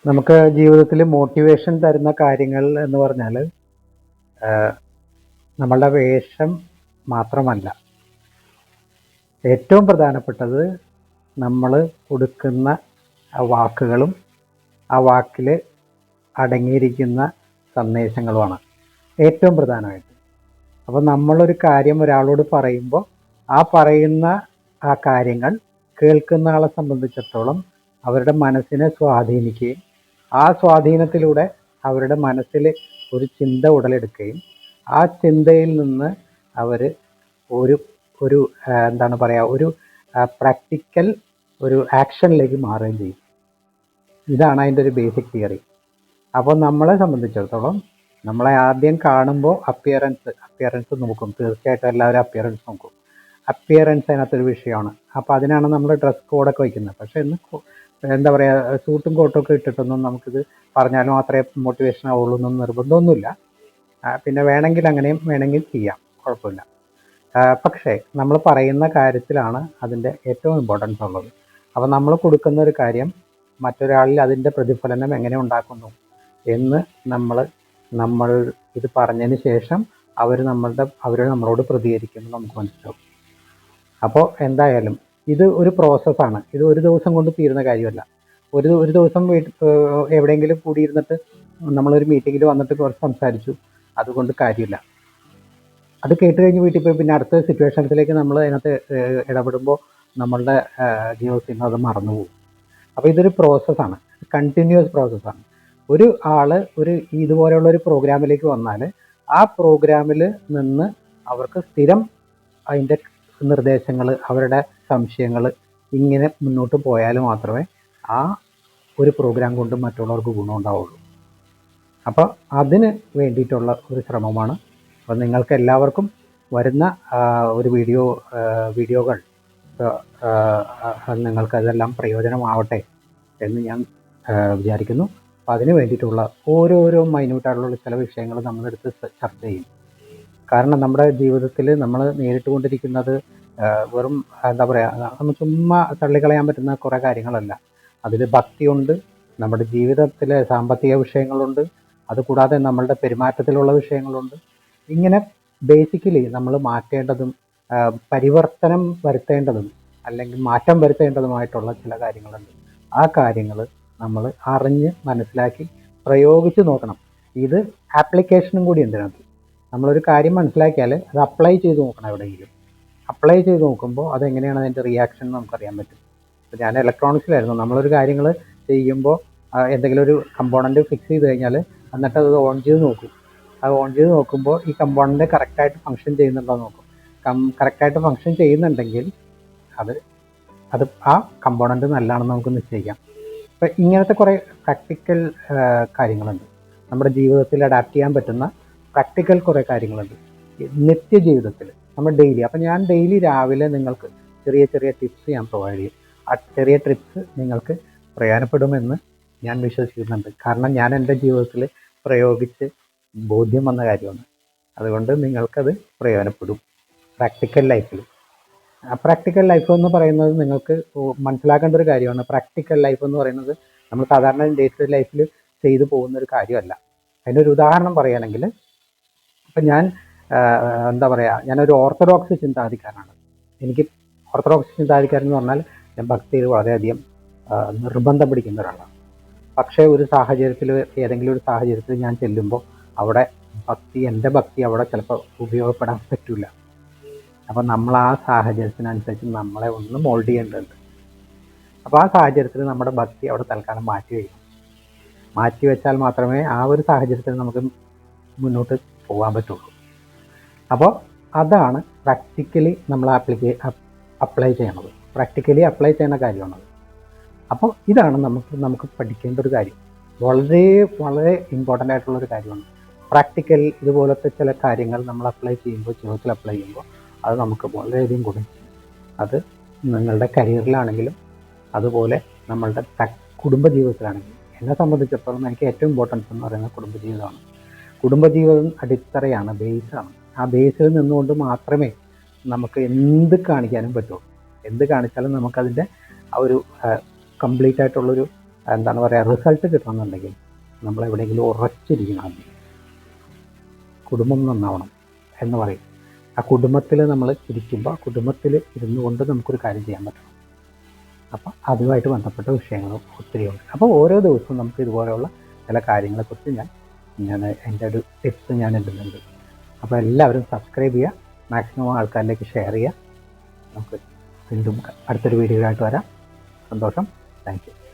നമുക്ക് ജീവിതത്തിൽ മോട്ടിവേഷൻ തരുന്ന കാര്യങ്ങൾ എന്ന് പറഞ്ഞാൽ നമ്മളുടെ വേഷം മാത്രമല്ല. ഏറ്റവും പ്രധാനപ്പെട്ടത് നമ്മൾ കൊടുക്കുന്ന വാക്കുകളും ആ വാക്കിൽ അടങ്ങിയിരിക്കുന്ന സന്ദേശങ്ങളുമാണ് ഏറ്റവും പ്രധാനമായിട്ട്. അപ്പോൾ നമ്മളൊരു കാര്യം ഒരാളോട് പറയുമ്പോൾ ആ പറയുന്ന ആ കാര്യങ്ങൾ കേൾക്കുന്ന ആളെ സംബന്ധിച്ചിടത്തോളം അവരുടെ മനസ്സിനെ സ്വാധീനിക്കുകയും ആ സ്വാധീനത്തിലൂടെ അവരുടെ മനസ്സിൽ ഒരു ചിന്ത ഉടലെടുക്കുകയും ആ ചിന്തയിൽ നിന്ന് അവർ ഒരു ഒരു എന്താണ് പറയുക ഒരു പ്രാക്ടിക്കൽ ഒരു ആക്ഷനിലേക്ക് മാറുകയും ചെയ്യും. ഇതാണ് അതിൻ്റെ ഒരു ബേസിക് തിയറി. അപ്പോൾ നമ്മളെ സംബന്ധിച്ചിടത്തോളം നമ്മളെ ആദ്യം കാണുമ്പോൾ അപ്പിയറൻസ് നോക്കും. തീർച്ചയായിട്ടും എല്ലാവരും അപ്പിയറൻസ് നോക്കും. അപ്പിയറൻസ് അതിനകത്തൊരു വിഷയമാണ്. അപ്പോൾ അതിനാണ് നമ്മൾ ഡ്രസ് കോഡൊക്കെ വയ്ക്കുന്നത്. പക്ഷേ ഇന്ന് എന്താ പറയുക, സൂട്ടും കോട്ടും ഒക്കെ ഇട്ടിട്ടൊന്നും നമുക്കിത് പറഞ്ഞാലും മാത്രമേ മോട്ടിവേഷൻ ആവുള്ളൂ എന്നൊന്നും നിർബന്ധമൊന്നുമില്ല. പിന്നെ വേണമെങ്കിൽ അങ്ങനെയും വേണമെങ്കിൽ ചെയ്യാം, കുഴപ്പമില്ല. പക്ഷേ നമ്മൾ പറയുന്ന കാര്യത്തിലാണ് അതിൻ്റെ ഏറ്റവും ഇമ്പോർട്ടൻസ് ഉള്ളത്. അപ്പോൾ നമ്മൾ കൊടുക്കുന്ന ഒരു കാര്യം മറ്റൊരാളിൽ അതിൻ്റെ പ്രതിഫലനം എങ്ങനെ ഉണ്ടാക്കുന്നു എന്ന് നമ്മൾ ഇത് പറഞ്ഞതിന് ശേഷം അവർ നമ്മളോട് പ്രതികരിക്കുമ്പോൾ നമുക്ക് മനസ്സിലാവും. അപ്പോൾ എന്തായാലും ഇത് ഒരു പ്രോസസ്സാണ്. ഇത് ഒരു ദിവസം കൊണ്ട് തീരുന്ന കാര്യമല്ല. ഒരു ദിവസം എവിടെയെങ്കിലും കൂടിയിരുന്നിട്ട് നമ്മളൊരു മീറ്റിങ്ങിൽ വന്നിട്ട് കുറച്ച് സംസാരിച്ചു, അതുകൊണ്ട് കാര്യമില്ല. അത് കേട്ട് കഴിഞ്ഞ് വീട്ടിൽ പോയി പിന്നെ അടുത്ത സിറ്റുവേഷൻസിലേക്ക് നമ്മൾ അതിനകത്ത് ഇടപെടുമ്പോൾ നമ്മളുടെ ജീവിതത്തിൽ നിന്ന് അത് മറന്നുപോകും. അപ്പോൾ ഇതൊരു പ്രോസസ്സാണ്, കണ്ടിന്യൂസ് പ്രോസസ്സാണ്. ഒരു ആൾ ഇതുപോലെയുള്ള ഒരു പ്രോഗ്രാമിലേക്ക് വന്നാൽ ആ പ്രോഗ്രാമിൽ നിന്ന് അവർക്ക് സ്ഥിരം അതിൻ്റെ നിർദ്ദേശങ്ങൾ, അവരുടെ സംശയങ്ങൾ ഇങ്ങനെ മുന്നോട്ട് പോയാൽ മാത്രമേ ആ ഒരു പ്രോഗ്രാം കൊണ്ട് മറ്റുള്ളവർക്ക് ഗുണമുണ്ടാവുള്ളൂ. അപ്പോൾ അതിന് വേണ്ടിയിട്ടുള്ള ഒരു ശ്രമമാണ്. അപ്പോൾ നിങ്ങൾക്ക് എല്ലാവർക്കും വരുന്ന ഒരു വീഡിയോകൾ നിങ്ങൾക്കതെല്ലാം പ്രയോജനമാവട്ടെ എന്ന് ഞാൻ വിചാരിക്കുന്നു. അപ്പോൾ അതിന് വേണ്ടിയിട്ടുള്ള ഓരോരോ മൈന്യൂട്ടായിട്ടുള്ള ചില വിഷയങ്ങൾ നമ്മളെടുത്ത് ചർച്ച ചെയ്യും. കാരണം നമ്മുടെ ജീവിതത്തിൽ നമ്മൾ നേരിട്ട് കൊണ്ടിരിക്കുന്നത് വെറും എന്താ പറയുക, നമ്മൾ ചുമ്മാ തള്ളിക്കളയാൻ പറ്റുന്ന കുറേ കാര്യങ്ങളല്ല. അതിൽ ഭക്തിയുണ്ട്, നമ്മുടെ ജീവിതത്തിലെ സാമ്പത്തിക വിഷയങ്ങളുണ്ട്, അതുകൂടാതെ നമ്മളുടെ പെരുമാറ്റത്തിലുള്ള വിഷയങ്ങളുണ്ട്. ഇങ്ങനെ ബേസിക്കലി നമ്മൾ മാറ്റേണ്ടതും പരിവർത്തനം വരുത്തേണ്ടതും അല്ലെങ്കിൽ മാറ്റം വരുത്തേണ്ടതുമായിട്ടുള്ള ചില കാര്യങ്ങളുണ്ട്. ആ കാര്യങ്ങൾ നമ്മൾ അറിഞ്ഞ് മനസ്സിലാക്കി പ്രയോഗിച്ച് നോക്കണം. ഇത് ആപ്ലിക്കേഷനും കൂടി ഉണ്ട് ഇതിനകത്ത്. നമ്മളൊരു കാര്യം മനസ്സിലാക്കിയാൽ അത് അപ്ലൈ ചെയ്ത് നോക്കണം. എവിടെയെങ്കിലും അപ്ലൈ ചെയ്ത് നോക്കുമ്പോൾ അതെങ്ങനെയാണ് അതിൻ്റെ റിയാക്ഷൻ നമുക്കറിയാൻ പറ്റും. ഇപ്പോൾ ഞാൻ ഇലക്ട്രോണിക്സിലായിരുന്നു. നമ്മളൊരു കാര്യങ്ങൾ ചെയ്യുമ്പോൾ എന്തെങ്കിലും ഒരു കമ്പോണൻറ്റ് ഫിക്സ് ചെയ്ത് കഴിഞ്ഞാൽ എന്നിട്ട് അത് ഓൺ ചെയ്ത് നോക്കും. അത് ഓൺ ചെയ്ത് നോക്കുമ്പോൾ ഈ കമ്പോണൻറ്റ് കറക്റ്റായിട്ട് ഫങ്ഷൻ ചെയ്യുന്നുണ്ടോ നോക്കും. കറക്റ്റായിട്ട് ഫങ്ഷൻ ചെയ്യുന്നുണ്ടെങ്കിൽ അത് ആ കമ്പോണൻറ്റ് നല്ലതാണെന്ന് നമുക്ക് നിശ്ചയിക്കാം. അപ്പോൾ ഇങ്ങനത്തെ കുറേ പ്രാക്ടിക്കൽ കാര്യങ്ങളുണ്ട്. നമ്മുടെ ജീവിതത്തിൽ അഡാപ്റ്റ് ചെയ്യാൻ പറ്റുന്ന പ്രാക്ടിക്കൽ കുറേ കാര്യങ്ങളുണ്ട് നിത്യജീവിതത്തിൽ നമ്മൾ ഡെയിലി. അപ്പം ഞാൻ ഡെയിലി രാവിലെ നിങ്ങൾക്ക് ചെറിയ ചെറിയ ടിപ്സ് ഞാൻ പ്രൊവൈഡ് ചെയ്യും. ആ ചെറിയ ടിപ്സ് നിങ്ങൾക്ക് പ്രയോജനപ്പെടുമെന്ന് ഞാൻ വിശ്വസിക്കുന്നുണ്ട്. കാരണം ഞാൻ എൻ്റെ ജീവിതത്തിൽ പ്രയോഗിച്ച് ബോധ്യം വന്ന കാര്യമാണ്. അതുകൊണ്ട് നിങ്ങൾക്കത് പ്രയോജനപ്പെടും പ്രാക്ടിക്കൽ ലൈഫിൽ. പ്രാക്ടിക്കൽ ലൈഫ് എന്ന് പറയുന്നത് നിങ്ങൾക്ക് മനസ്സിലാക്കേണ്ട ഒരു കാര്യമാണ്. പ്രാക്ടിക്കൽ ലൈഫ് എന്ന് പറയുന്നത് നമ്മൾ സാധാരണ ഡേ ടു ഡേ ലൈഫിൽ ചെയ്തു പോകുന്ന ഒരു കാര്യമല്ല. അതിനൊരു ഉദാഹരണം പറയുകയാണെങ്കിൽ, ഇപ്പം ഞാൻ എന്താ പറയുക, ഞാനൊരു ഓർത്തഡോക്സ് ചിന്താഗതിക്കാരനാണ്. എനിക്ക് ഓർത്തഡോക്സ് ചിന്താഗതിക്കാരൻ എന്ന് പറഞ്ഞാൽ ഞാൻ ഭക്തിയിൽ വളരെയധികം നിർബന്ധം പിടിക്കുന്ന ഒരാളാണ്. പക്ഷേ ഒരു സാഹചര്യത്തിൽ, ഏതെങ്കിലും ഒരു സാഹചര്യത്തിൽ ഞാൻ ചെല്ലുമ്പോൾ അവിടെ എൻ്റെ ഭക്തി അവിടെ ചിലപ്പോൾ ഉപയോഗപ്പെടാൻ പറ്റില്ല. അപ്പോൾ നമ്മൾ ആ സാഹചര്യത്തിനനുസരിച്ച് നമ്മളെ ഒന്ന് മോൾഡ് ചെയ്യേണ്ടതുണ്ട്. അപ്പോൾ ആ സാഹചര്യത്തിൽ നമ്മുടെ ഭക്തി അവിടെ തൽക്കാലം മാറ്റി വെച്ചാൽ മാത്രമേ ആ ഒരു സാഹചര്യത്തിൽ നമുക്ക് മുന്നോട്ട് പോകാൻ പറ്റുള്ളൂ. അപ്പോൾ അതാണ് പ്രാക്ടിക്കലി നമ്മൾ അപ്ലൈ ചെയ്യണത്. പ്രാക്ടിക്കലി അപ്ലൈ ചെയ്യുന്ന കാര്യമാണത്. അപ്പോൾ ഇതാണ് നമുക്ക് പഠിക്കേണ്ട ഒരു കാര്യം. വളരെ വളരെ ഇമ്പോർട്ടൻ്റ് ആയിട്ടുള്ളൊരു കാര്യമാണ് പ്രാക്ടിക്കൽ. ഇതുപോലത്തെ ചില കാര്യങ്ങൾ നമ്മൾ ജീവിതത്തിൽ അപ്ലൈ ചെയ്യുമ്പോൾ അത് നമുക്ക് വളരെയധികം ഗുണം ചെയ്യും. അത് നിങ്ങളുടെ കരിയറിലാണെങ്കിലും അതുപോലെ നമ്മളുടെ കുടുംബജീവിതത്തിലാണെങ്കിലും. എന്നെ സംബന്ധിച്ചിടത്തോളം എനിക്ക് ഏറ്റവും ഇമ്പോർട്ടൻസ് എന്ന് പറയുന്നത് കുടുംബജീവിതമാണ്. കുടുംബജീവിതം അടിത്തറയാണ്, ബേസാണ്. ആ ബേസിൽ നിന്നുകൊണ്ട് മാത്രമേ നമുക്ക് എന്ത് കാണിക്കാനും പറ്റുള്ളൂ. എന്ത് കാണിച്ചാലും നമുക്കതിൻ്റെ ആ ഒരു കംപ്ലീറ്റ് ആയിട്ടുള്ളൊരു എന്താണ് പറയുക, റിസൾട്ട് കിട്ടണമെന്നുണ്ടെങ്കിൽ നമ്മൾ എവിടെയെങ്കിലും ഉറച്ചിരിക്കണം. കുടുംബം നന്നാവണം എന്ന് പറയും. ആ കുടുംബത്തിൽ നമ്മൾ ഇരിക്കുമ്പോൾ കുടുംബത്തിൽ ഇരുന്നു കൊണ്ട് നമുക്കൊരു കാര്യം ചെയ്യാൻ പറ്റണം. അപ്പം അതുമായിട്ട് ബന്ധപ്പെട്ട വിഷയങ്ങളും ഒത്തിരി ഉണ്ട്. അപ്പോൾ ഓരോ ദിവസവും നമുക്ക് ഇതുപോലെയുള്ള ചില കാര്യങ്ങളെക്കുറിച്ച് ഞാൻ എൻ്റെ ഒരു ടിപ്സ് ഞാൻ ഇടുന്നുണ്ട്. അപ്പോൾ എല്ലാവരും സബ്സ്ക്രൈബ് ചെയ്യുക, മാക്സിമം ആൾക്കാരിലേക്ക് ഷെയർ ചെയ്യുക. നമുക്ക് വീണ്ടും അടുത്തൊരു വീഡിയോയിലായിട്ട് വരാം. സന്തോഷം. Thank you.